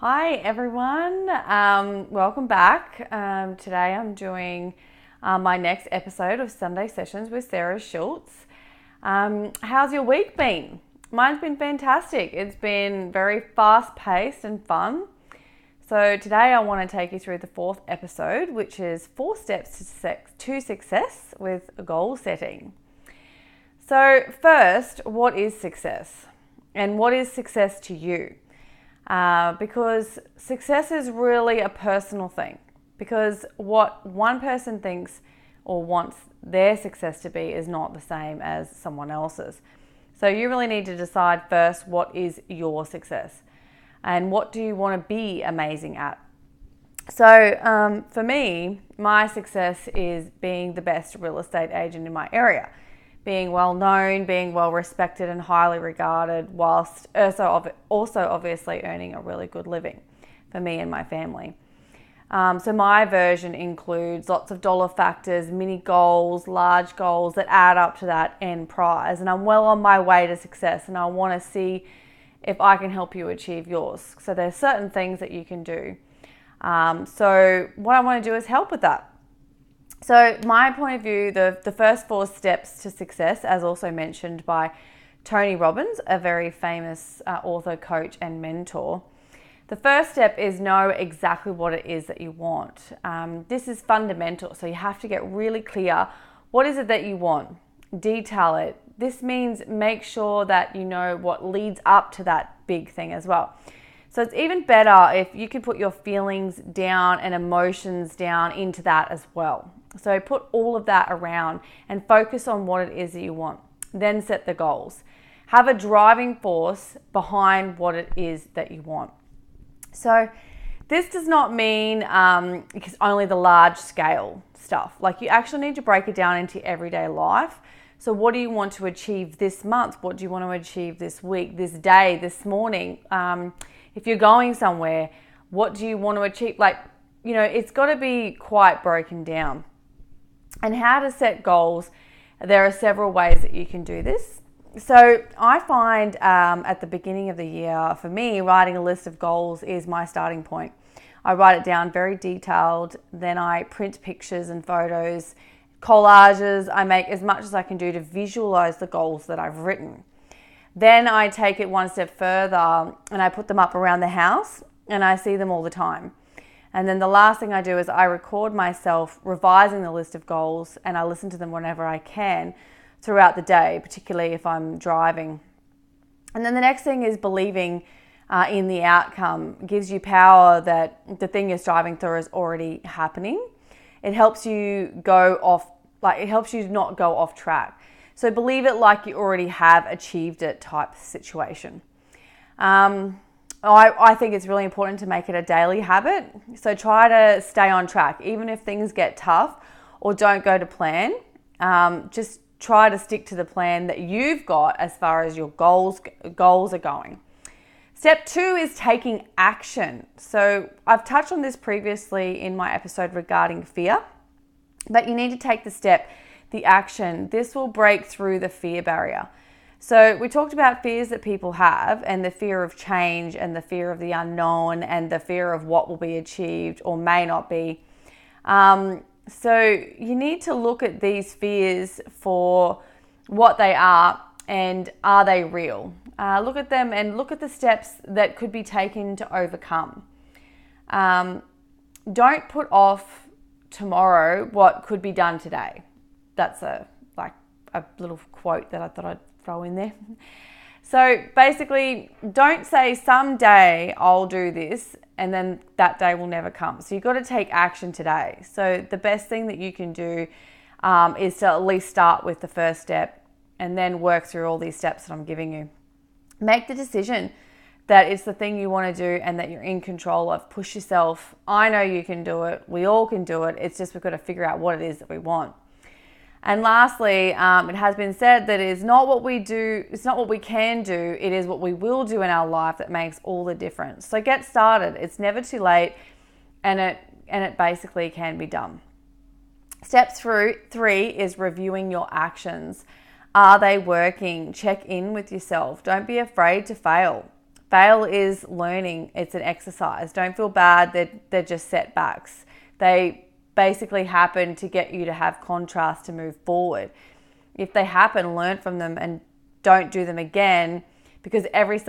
Hi everyone, welcome back. Today I'm doing my next episode of Sunday Sessions with Sarah Schultz. How's your week been? Mine's been fantastic. It's been very fast paced and fun. So today I want to take you through the fourth episode, which is 4 steps to success with goal setting. So first, what is success? And what is success to you? Because success is really a personal thing, because what one person thinks or wants their success to be is not the same as someone else's. So you really need to decide first, what is your success and what do you want to be amazing at? So for me, my success is being the best real estate agent in my area, being well known, being well respected and highly regarded, whilst also obviously earning a really good living for me and my family. So my version includes lots of dollar factors, mini goals, large goals that add up to that end prize. And I'm well on my way to success, and I want to see if I can help you achieve yours. So there's certain things that you can do. So what I want to do is help with that. So my point of view, the first 4 steps to success, as also mentioned by Tony Robbins, a very famous author, coach and mentor. The first step is know exactly what it is that you want. This is fundamental, so you have to get really clear. What is it that you want? Detail it. This means make sure that you know what leads up to that big thing as well. So it's even better if you can put your feelings down and emotions down into that as well. So put all of that around and focus on what it is that you want. Then set the goals. Have a driving force behind what it is that you want. So this does not mean only the large scale stuff. Like, you actually need to break it down into everyday life. So what do you want to achieve this month? What do you want to achieve this week, this day, this morning? If you're going somewhere, what do you want to achieve? It's got to be quite broken down. And how to set goals, there are several ways that you can do this. So I find at the beginning of the year, for me, writing a list of goals is my starting point. I write it down very detailed, then I print pictures and photos, collages. I make as much as I can do to visualize the goals that I've written. Then I take it one step further and I put them up around the house and I see them all the time. And then the last thing I do is I record myself revising the list of goals, and I listen to them whenever I can throughout the day, particularly if I'm driving. And then the next thing is believing in the outcome. It gives you power that the thing you're striving through is already happening. It helps you not go off track. So believe it like you already have achieved it type situation. I think it's really important to make it a daily habit. So try to stay on track, even if things get tough or don't go to plan. Just try to stick to the plan that you've got as far as your goals are going. Step 2 is taking action. So I've touched on this previously in my episode regarding fear, but you need to take the action. This will break through the fear barrier. So we talked about fears that people have, and the fear of change and the fear of the unknown and the fear of what will be achieved or may not be. So you need to look at these fears for what they are and are they real? Look at them and look at the steps that could be taken to overcome. Don't put off tomorrow what could be done today. That's a little quote that I thought I'd throw in there. So basically, don't say someday I'll do this and then that day will never come. So you've got to take action today. So the best thing that you can do is to at least start with the first step and then work through all these steps that I'm giving you. Make the decision that it's the thing you want to do and that you're in control of. Push yourself. I know you can do it. We all can do it. It's just we've got to figure out what it is that we want. And lastly, it has been said that it's not what we do, it's not what we can do, it is what we will do in our life that makes all the difference. So get started. It's never too late, and it basically can be done. Step 3 is reviewing your actions. Are they working? Check in with yourself. Don't be afraid to fail. Fail is learning. It's an exercise. Don't feel bad that they're just setbacks. They basically happen to get you to have contrast to move forward. If they happen, learn from them and don't do them again, because every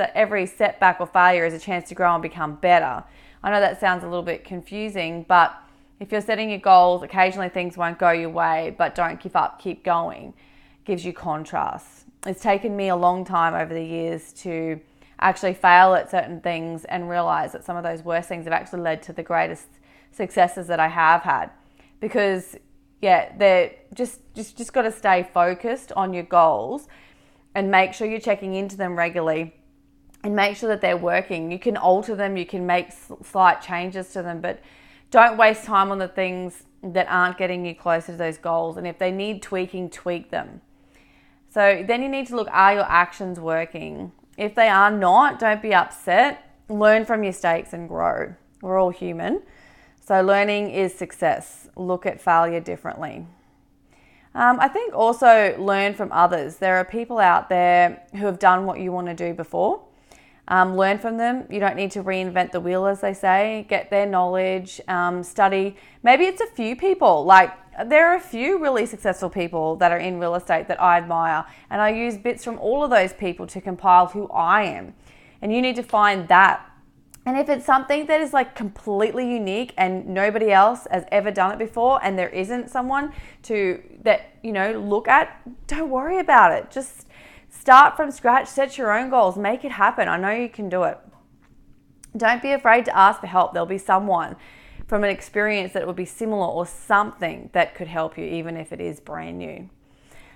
setback or failure is a chance to grow and become better. I know that sounds a little bit confusing, but if you're setting your goals, occasionally things won't go your way, but don't give up, keep going. It gives you contrast. It's taken me a long time over the years to actually fail at certain things and realize that some of those worst things have actually led to the greatest successes that I have had. Because they're just got to stay focused on your goals and make sure you're checking into them regularly and make sure that they're working. You can alter them, you can make slight changes to them, but don't waste time on the things that aren't getting you closer to those goals. And if they need tweaking, tweak them. So then you need to look, are your actions working? If they are not, don't be upset. Learn from your mistakes and grow. We're all human. So learning is success. Look at failure differently. I think also learn from others. There are people out there who have done what you want to do before. Learn from them. You don't need to reinvent the wheel, as they say. Get their knowledge, study. Maybe it's a few people. Like, there are a few really successful people that are in real estate that I admire, and I use bits from all of those people to compile who I am. And you need to find that. And if it's something that is like completely unique and nobody else has ever done it before, and there isn't someone look at, don't worry about it. Just start from scratch, set your own goals, make it happen. I know you can do it. Don't be afraid to ask for help. There'll be someone from an experience that would be similar or something that could help you, even if it is brand new.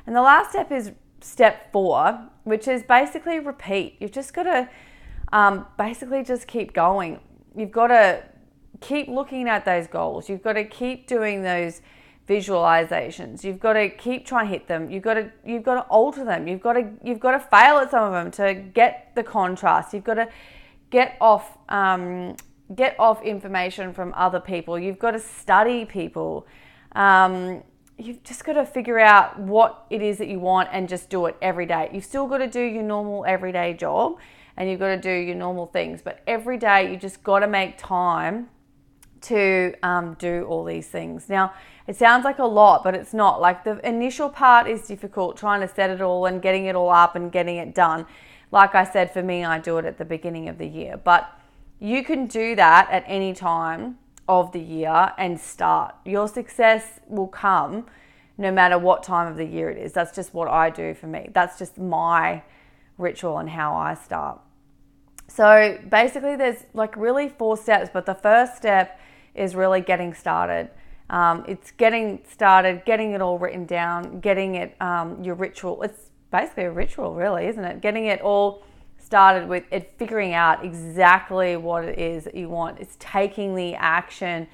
And the last step is step 4, which is basically repeat. You've just got to basically just keep going. You've got to keep looking at those goals. You've got to keep doing those visualizations. You've got to keep trying to hit them. You've got to alter them. You've got to fail at some of them to get the contrast. You've got to get off information from other people. You've got to study people. You've just got to figure out what it is that you want and just do it every day. You've still got to do your normal everyday job and you've got to do your normal things, but every day you just got to make time to do all these things. Now, it sounds like a lot, but it's not. Like, the initial part is difficult, trying to set it all and getting it all up and getting it done. Like I said, for me, I do it at the beginning of the year, but you can do that at any time of the year and start. Your success will come no matter what time of the year it is. That's just what I do for me. That's just my ritual and how I start. So basically there's like really 4 steps, but the first step is really getting started. It's getting started, getting it all written down, getting it, your ritual. It's basically a ritual really, isn't it? Getting it all started with it, figuring out exactly what it is that you want. It's taking the action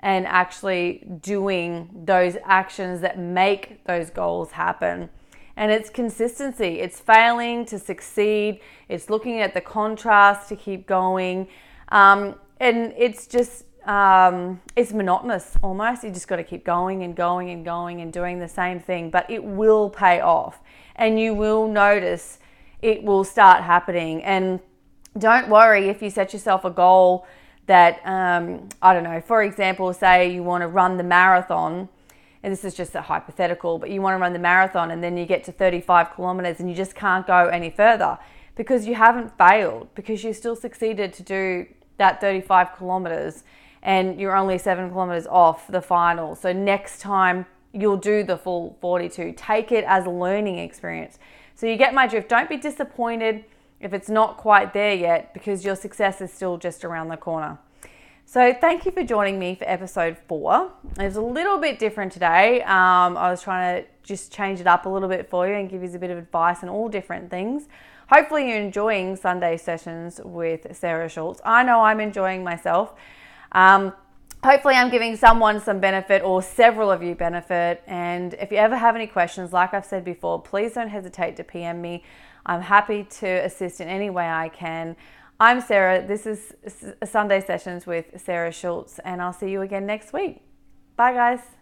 and actually doing those actions that make those goals happen. And it's consistency. It's failing to succeed. It's looking at the contrast to keep going. And it's just, it's monotonous almost. You just got to keep going and going and going and doing the same thing, but it will pay off and you will notice it will start happening. And don't worry if you set yourself a goal that, I don't know, for example, say you want to run the marathon, and this is just a hypothetical, but you want to run the marathon and then you get to 35 kilometers and you just can't go any further because you haven't failed, because you still succeeded to do that 35 kilometers and you're only 7 kilometers off the final. So next time you'll do the full 42. Take it as a learning experience. So you get my drift. Don't be disappointed if it's not quite there yet, because your success is still just around the corner. So thank you for joining me for episode 4. It was a little bit different today. I was trying to just change it up a little bit for you and give you a bit of advice on all different things. Hopefully you're enjoying Sunday sessions with Sarah Schultz. I know I'm enjoying myself. Hopefully I'm giving someone some benefit, or several of you benefit. And if you ever have any questions, like I've said before, please don't hesitate to PM me. I'm happy to assist in any way I can. I'm Sarah. This is Sunday Sessions with Sarah Schultz, and I'll see you again next week. Bye, guys.